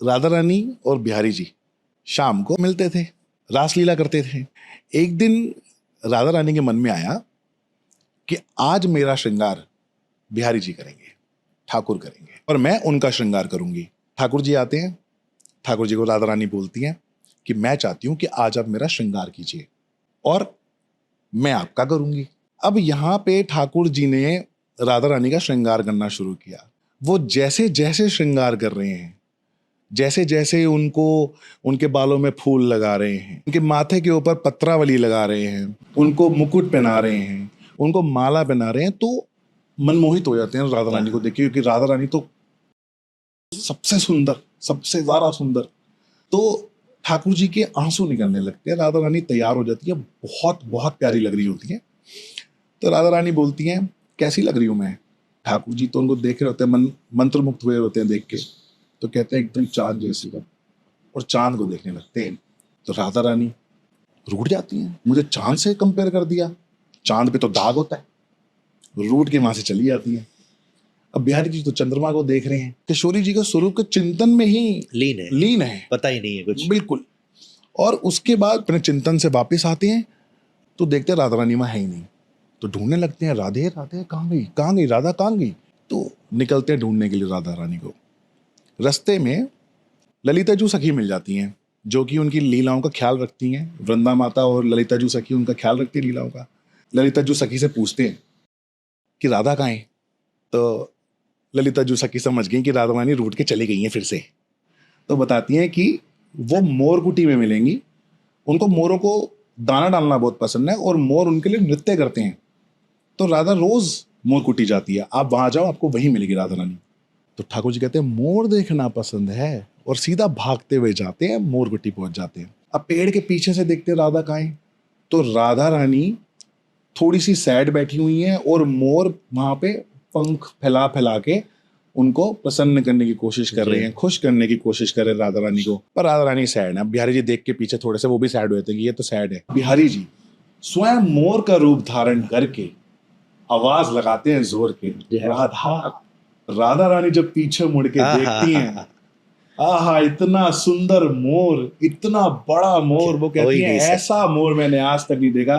राधा रानी और बिहारी जी शाम को मिलते थे, रासलीला करते थे। एक दिन राधा रानी के मन में आया कि आज मेरा श्रृंगार बिहारी जी करेंगे, ठाकुर करेंगे और मैं उनका श्रृंगार करूंगी। ठाकुर जी आते हैं, ठाकुर जी को राधा रानी बोलती हैं कि मैं चाहती हूं कि आज आप मेरा श्रृंगार कीजिए और मैं आपका करूंगी। अब यहां पे ठाकुर जी ने राधा रानी का श्रृंगार करना शुरू किया। वो जैसे जैसे श्रृंगार कर रहे हैं, जैसे जैसे उनको उनके बालों में फूल लगा रहे हैं, उनके माथे के ऊपर पत्रावली लगा रहे हैं, उनको मुकुट पहना रहे हैं, उनको माला पहना रहे हैं, तो मनमोहित हो जाते हैं राधा रानी को देख के, क्योंकि राधा रानी तो सबसे सुंदर, सबसे ज्यादा सुंदर। तो ठाकुर जी के आंसू निकलने लगते हैं। राधा रानी तैयार हो जाती है, बहुत बहुत प्यारी लग रही होती है। तो राधा रानी बोलती हैं कैसी लग रही हूं मैं? ठाकुर जी तो उनको देख रहे होते हैं, मंत्रमुग्ध हुए होते हैं देख के। तो कहते हैं एकदम चांद जैसी का, और चांद को देखने लगते हैं। तो राधा रानी रूठ जाती हैं, मुझे चांद से कंपेयर कर दिया, चांद पे तो दाग होता है। रूठ के वहां से चली जाती है। अब बिहारी जी तो चंद्रमा को देख रहे हैं, किशोरी जी का स्वरूप के चिंतन में ही लीन है, पता ही नहीं है कुछ, बिल्कुल। और उसके बाद अपने चिंतन से वापस आते हैं तो देखते हैं राधा रानी वहां है ही नहीं। तो ढूंढने लगते हैं, राधे राधे कहाँ गई, कहाँ गई राधा, कहाँ गई? तो निकलते हैं ढूंढने के लिए राधा रानी को। रास्ते में ललिता जू सखी मिल जाती हैं, जो कि उनकी लीलाओं का ख्याल रखती हैं। वृंदा माता और ललिता जू सखी उनका ख्याल रखती है लीलाओं का। ललिता जू सखी से पूछते हैं कि राधा कहाँ है? तो ललिता जू सखी समझ गई कि राधा रानी रूठ के चली गई हैं फिर से। तो बताती हैं कि वो मोर कुटी में मिलेंगी। उनको मोरों को दाना डालना बहुत पसंद है और मोर उनके लिए नृत्य करते हैं। तो राधा रोज मोर कुटी जाती है, आप वहां जाओ, आपको वहीं मिलेगी राधा रानी। तो ठाकुर जी कहते हैं मोर देखना पसंद है, और सीधा भागते हुए जाते हैं, मोर कुटी पहुंच जाते हैं। अब पेड़ के पीछे से देखते हैं राधा कहाँ है। तो राधा रानी थोड़ी सी सैड बैठी हुई है और मोर वहां पे पंख फैला फैला के उनको प्रसन्न करने की कोशिश कर रहे हैं, खुश करने की कोशिश कर रहे हैं राधा रानी को। पर राधा रानी सैड है। बिहारी जी देख के पीछे थोड़े से वो भी सैड हुए थे कि ये तो सैड है। बिहारी जी स्वयं मोर का रूप धारण करके आवाज लगाते हैं जोर के, राधा। राधा रानी जब पीछे मुड़ के देखती हैं, आहा इतना सुंदर मोर, इतना बड़ा मोर। वो कहती हैं ऐसा मोर मैंने आज तक नहीं देखा,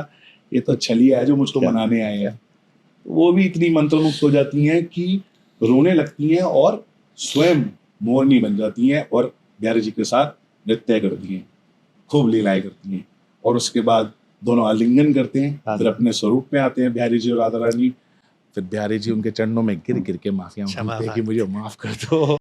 ये तो छलिया है जो मुझको मनाने आए हैं। वो भी इतनी मंत्रमुग्ध हो जाती हैं कि रोने लगती हैं और स्वयं मोरनी बन जाती हैं और बिहारी जी के साथ नृत्य करती हैं, खूब लीलाएं करती हैं। और उसके बाद दोनों आलिंगन करते हैं, फिर अपने स्वरूप में आते हैं बिहारी जी और राधा रानी। फिर बिहारी जी उनके चरणों में गिर गिर के माफिया मांगते हैं कि मुझे माफ कर दो।